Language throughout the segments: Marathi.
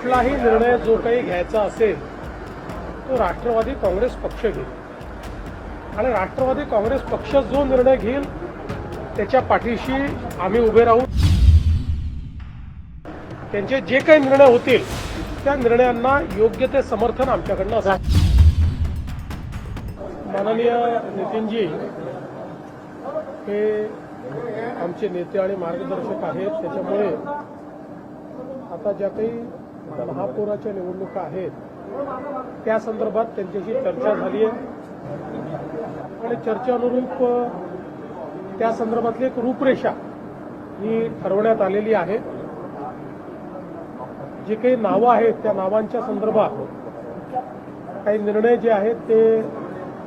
कुठलाही निर्णय जो काही घ्यायचा असेल तो राष्ट्रवादी काँग्रेस पक्ष घेईल आणि राष्ट्रवादी काँग्रेस पक्ष जो निर्णय घेईल त्याच्या पाठीशी आम्ही उभे राहू. त्यांचे जे काही निर्णय होतील त्या निर्णयांना योग्य ते समर्थन आमच्याकडनं असेल. माननीय नितीनजी हे आमचे नेते आणि मार्गदर्शक आहेत. त्याच्यामुळे आता ज्या काही महापौराच्या निवडणुका आहेत त्या संदर्भात त्यांच्याशी चर्चा झाली आहे आणि चर्चेनुरूप त्या संदर्भातली एक रूपरेषा ही ठरवण्यात आलेली आहे. जी काही नावं आहेत त्या नावांच्या संदर्भात काही निर्णय जे आहेत ते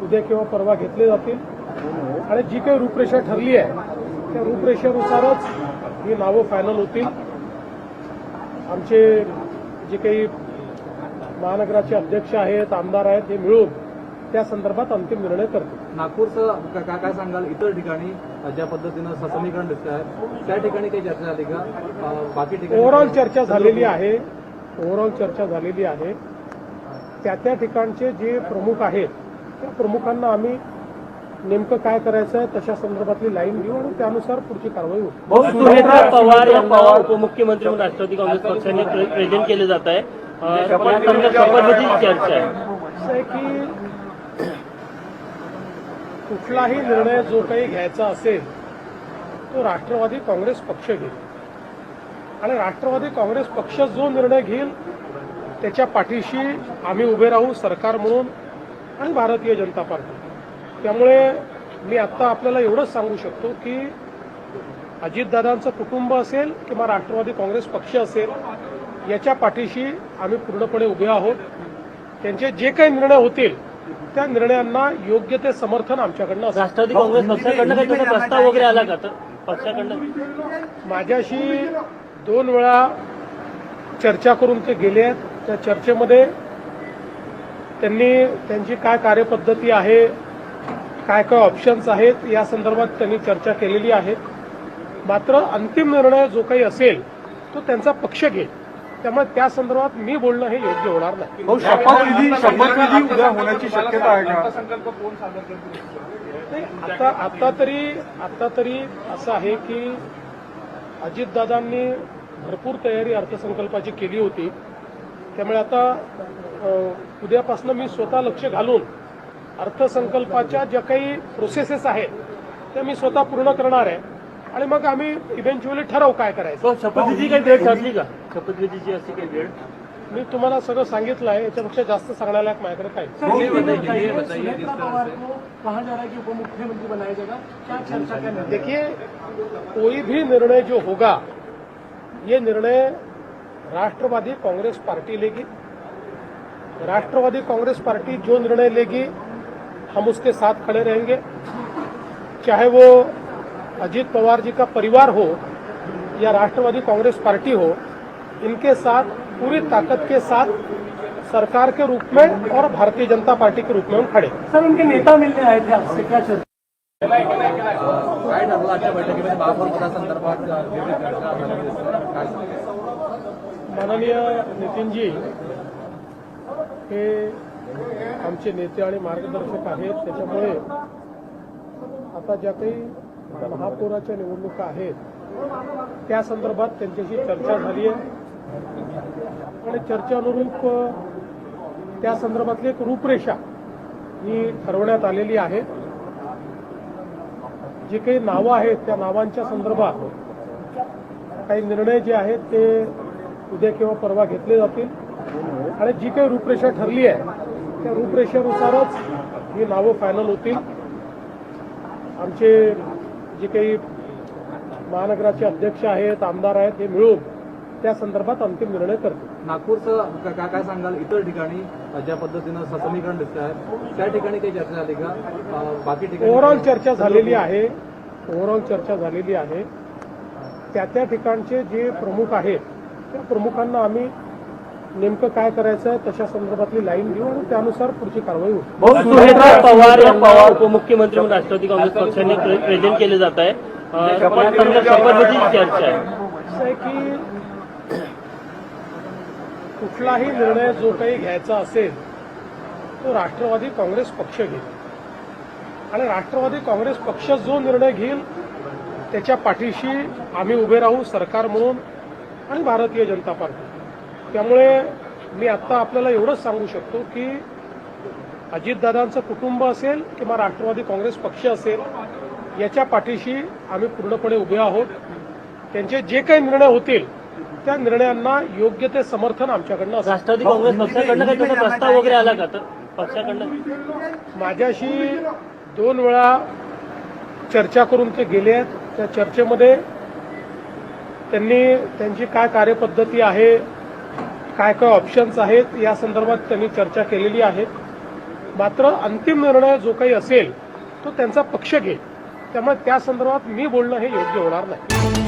उद्या किंवा परवा घेतले जातील आणि जी काही रूपरेषा ठरली आहे त्या रूपरेषेनुसारच ही नावं फायनल होतील. आमचे जे काही महानगराचे अध्यक्ष आहेत, आमदार आहेत, हे मिळून त्या संदर्भात अंतिम निर्णय करतील. नागपूरचं काय सांगाल? इतर ठिकाणी ज्या पद्धतीनं ससमीकरण दिसत आहे त्या ठिकाणी काही चर्चा झाली का? बाकी ठिकाणी ओव्हरऑल चर्चा झालेली आहे. ओव्हरऑल चर्चा झालेली आहे. त्या ठिकाणचे जे प्रमुख आहेत त्या प्रमुखांना आम्ही नेमकं काय करायचं आहे तशा संदर्भातली लाईन घेऊ आणि त्यानुसार पुढची कारवाई होईल. सुनेत्रा पवार यांना उपमुख्यमंत्री म्हणून राष्ट्रवादी काँग्रेस पक्षाने प्रेझेंट केले जात आहे. शपथविधीची चर्चा आहे. असं आहे की कुठलाही निर्णय जो काही घ्यायचा असेल तो राष्ट्रवादी काँग्रेस पक्ष घेईल आणि राष्ट्रवादी काँग्रेस पक्ष जो निर्णय घेईल त्याच्या पाठीशी आम्ही उभे राहू, सरकार म्हणून आणि भारतीय जनता पार्टी. त्यामुळे मी आत्ता आपल्याला एवढंच सांगू शकतो की अजितदादांचं कुटुंब असेल किंवा राष्ट्रवादी काँग्रेस पक्ष असेल याच्या पाठीशी आम्ही पूर्णपणे उभे आहोत. त्यांचे जे काही निर्णय होतील त्या निर्णयांना योग्य ते समर्थन आमच्याकडनं असेल. राष्ट्रवादी काँग्रेस पक्षाकडनं काही तसा प्रस्ताव वगैरे आला का? तर पक्षाकडनं माझ्याशी 2 वेळा चर्चा करून ते गेले आहेत. त्या चर्चेमध्ये त्यांनी त्यांची काय कार्यपद्धती आहे, काय काय ऑप्शन्स आहेत या संदर्भात त्यांनी चर्चा केलेली आहे. मात्र अंतिम निर्णय जो काही असेल तो त्यांचा पक्ष घेईल. त्यामुळे त्या संदर्भात मी बोलणं हे योग्य होणार नाही. शपथविधी उद्या होण्याची शक्यता आहे का? आता तरी असं आहे की अजितदादांनी भरपूर तयारी अर्थसंकल्पाची केली होती. त्यामुळे आता उद्यापासून मी स्वतः लक्ष घालून अर्थसंकल्पाच्या ज्या काही प्रोसेसेस आहेत त्या मी स्वतः पूर्ण करणार आहे आणि मग आम्ही इव्हेंच्युअली ठरवू काय करायचं. शपथविधी काही वेळ ठरली का? शपथविधीची अशी काही वेळ? मी तुम्हाला सगळं सांगितलं आहे. याच्यापेक्षा जास्त सांगण्याला माझ्याकडे काही. देखिए, कोई भी निर्णय जो होगा ये निर्णय राष्ट्रवादी कांग्रेस पार्टी लेगी. राष्ट्रवादी कांग्रेस पार्टी जो निर्णय लेगी हम उसके साथ खड़े रहेंगे. चाहे वो अजीत पवार जी का परिवार हो या राष्ट्रवादी कांग्रेस पार्टी हो, इनके साथ पूरी ताकत के साथ सरकार के रूप में और भारतीय जनता पार्टी के रूप में हम खड़े. सर, उनके नेता मिलने आए थे आपसे, क्या चर्चा? काय ठरलं आजच्या बैठकीमध्ये? महापौर पदासंदर्भात माननीय नितीनजी हे आमचे नेते आणि मार्गदर्शक आहेत. त्याच्यामुळे आता ज्या काही महापौराच्या निवडणुका आहेत त्या संदर्भात त्यांच्याशी चर्चा झाली आहे आणि चर्चेनुरूप त्या संदर्भातली एक रूपरेषा ही ठरवण्यात आलेली आहे. जी काही नावं आहेत त्या नावांच्या संदर्भात काही निर्णय जे आहेत ते उद्या किंवा परवा घेतले जातील आणि जी काही रूपरेषा ठरली आहे त्या रूपरेषेनुसारच ही नावं फायनल होतील. आमचे जे काही महानगराचे अध्यक्ष आहेत, आमदार आहेत, हे मिळून त्या संदर्भात अंतिम निर्णय करतील. नागपूरचं काय सांगाल? इतर ठिकाणी ज्या पद्धतीनं ससमीकरण दिसत आहे त्या ठिकाणी काही चर्चा झाली का? बाकी ठिकाणी ओव्हरऑल चर्चा झालेली आहे. ओव्हरऑल चर्चा झालेली आहे. त्या ठिकाणचे जे प्रमुख आहेत त्या प्रमुखांना आम्ही नेमकं काय करायचं आहे तशा संदर्भातली लाईन घेऊ आणि त्यानुसार पुढची कारवाई होईल. सुनेत्रा पवार यांना उपमुख्यमंत्री म्हणून राष्ट्रवादी काँग्रेस पक्षाने प्रेझेंट केले जात आहे. शपथविधीची चर्चा आहे. असं आहे की कुठलाही निर्णय जो काही घ्यायचा असेल तो राष्ट्रवादी काँग्रेस पक्ष घेईल आणि राष्ट्रवादी काँग्रेस पक्ष जो निर्णय घेईल त्याच्या पाठीशी आम्ही उभे राहू, सरकार म्हणून आणि भारतीय जनता पार्टी. त्यामुळे मी आत्ता आपल्याला एवढंच सांगू शकतो की अजितदादांचं कुटुंब असेल किंवा राष्ट्रवादी काँग्रेस पक्ष असेल याच्या पाठीशी आम्ही पूर्णपणे उभे आहोत. त्यांचे जे काही निर्णय होतील त्या निर्णयांना योग्य ते समर्थन आमच्याकडनं असेल. राष्ट्रवादी काँग्रेस पक्षाकडनं काही तसा प्रस्ताव वगैरे आला का? तर पक्षाकडनं माझ्याशी 2 वेळा चर्चा करून ते गेले आहेत. त्या चर्चेमध्ये त्यांनी त्यांची काय कार्यपद्धती आहे, काय काय ऑप्शन्स आहेत या संदर्भात त्यांनी चर्चा केलेली आहे. मात्र अंतिम निर्णय जो काही असेल तो त्यांचा पक्ष घेईल. त्यामुळे त्या संदर्भात मी बोलणं हे योग्य होणार नाही.